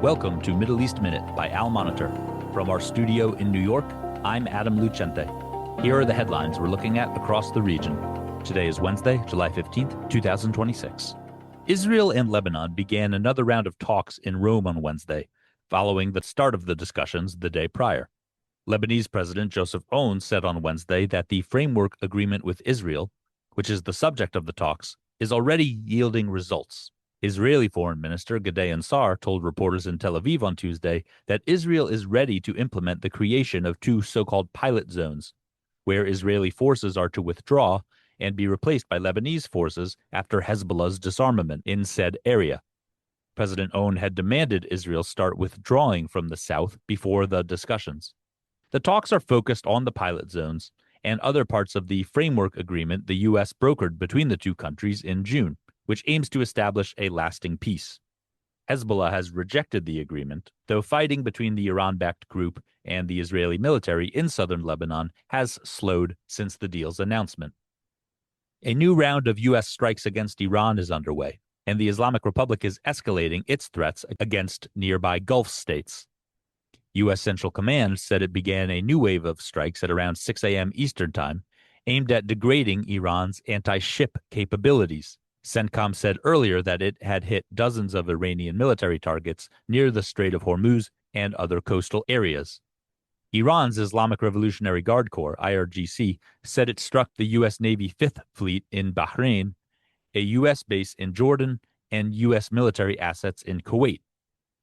Welcome to Middle East Minute by Al Monitor. From our studio in New York, I'm Adam Lucente. Here are the headlines we're looking at across the region. Today is Wednesday, July 15th, 2026. Israel and Lebanon began another round of talks in Rome on Wednesday, following the start of the discussions the day prior. Lebanese President Joseph Aoun said on Wednesday that the framework agreement with Israel, which is the subject of the talks, is already yielding results. Israeli Foreign Minister Gideon Sa'ar told reporters in Tel Aviv on Tuesday that Israel is ready to implement the creation of two so-called pilot zones, where Israeli forces are to withdraw and be replaced by Lebanese forces after Hezbollah's disarmament in said area. President Aoun had demanded Israel start withdrawing from the south before the discussions. The talks are focused on the pilot zones and other parts of the framework agreement the U.S. brokered between the two countries in June, which aims to establish a lasting peace. Hezbollah has rejected the agreement, though fighting between the Iran-backed group and the Israeli military in southern Lebanon has slowed since the deal's announcement. A new round of U.S. strikes against Iran is underway, and the Islamic Republic is escalating its threats against nearby Gulf states. U.S. Central Command said it began a new wave of strikes at around 6 a.m. Eastern Time, aimed at degrading Iran's anti-ship capabilities. CENTCOM said earlier that it had hit dozens of Iranian military targets near the Strait of Hormuz and other coastal areas. Iran's Islamic Revolutionary Guard Corps, IRGC, said it struck the U.S. Navy Fifth Fleet in Bahrain, a U.S. base in Jordan, and U.S. military assets in Kuwait.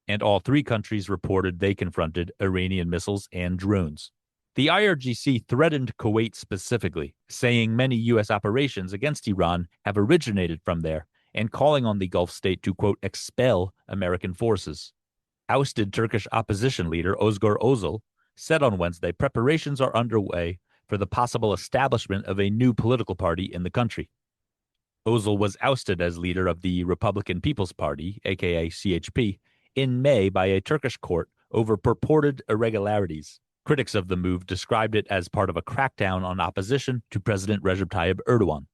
And all three countries reported they confronted Iranian missiles and drones. The IRGC threatened Kuwait specifically, saying many U.S. operations against Iran have originated from there, and calling on the Gulf state to, quote, expel American forces. Ousted Turkish opposition leader Özgür Özel said on Wednesday preparations are underway for the possible establishment of a new political party in the country. Özel was ousted as leader of the Republican People's Party, aka CHP, in May by a Turkish court over purported irregularities. Critics of the move described it as part of a crackdown on opposition to President Recep Tayyip Erdogan.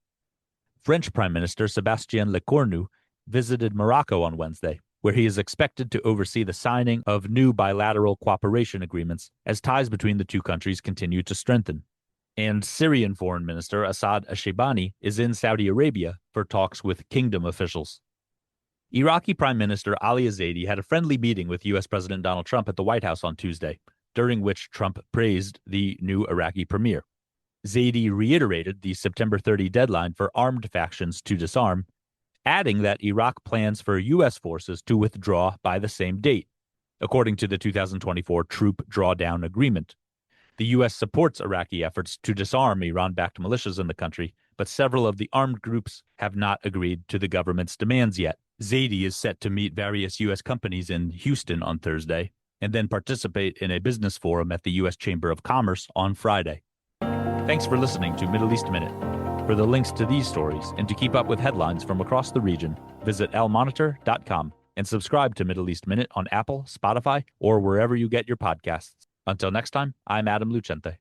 French Prime Minister Sébastien Lecornu visited Morocco on Wednesday, where he is expected to oversee the signing of new bilateral cooperation agreements as ties between the two countries continue to strengthen. And Syrian Foreign Minister Assad Ashebani is in Saudi Arabia for talks with kingdom officials. Iraqi Prime Minister Ali Zaidi had a friendly meeting with U.S. President Donald Trump at the White House on Tuesday, during which Trump praised the new Iraqi premier. Zaidi reiterated the September 30 deadline for armed factions to disarm, adding that Iraq plans for U.S. forces to withdraw by the same date, according to the 2024 Troop Drawdown Agreement. The U.S. supports Iraqi efforts to disarm Iran-backed militias in the country, but several of the armed groups have not agreed to the government's demands yet. Zaidi is set to meet various U.S. companies in Houston on Thursday, and then participate in a business forum at the U.S. Chamber of Commerce on Friday. Thanks for listening to Middle East Minute. For the links to these stories and to keep up with headlines from across the region, visit almonitor.com and subscribe to Middle East Minute on Apple, Spotify, or wherever you get your podcasts. Until next time, I'm Adam Lucente.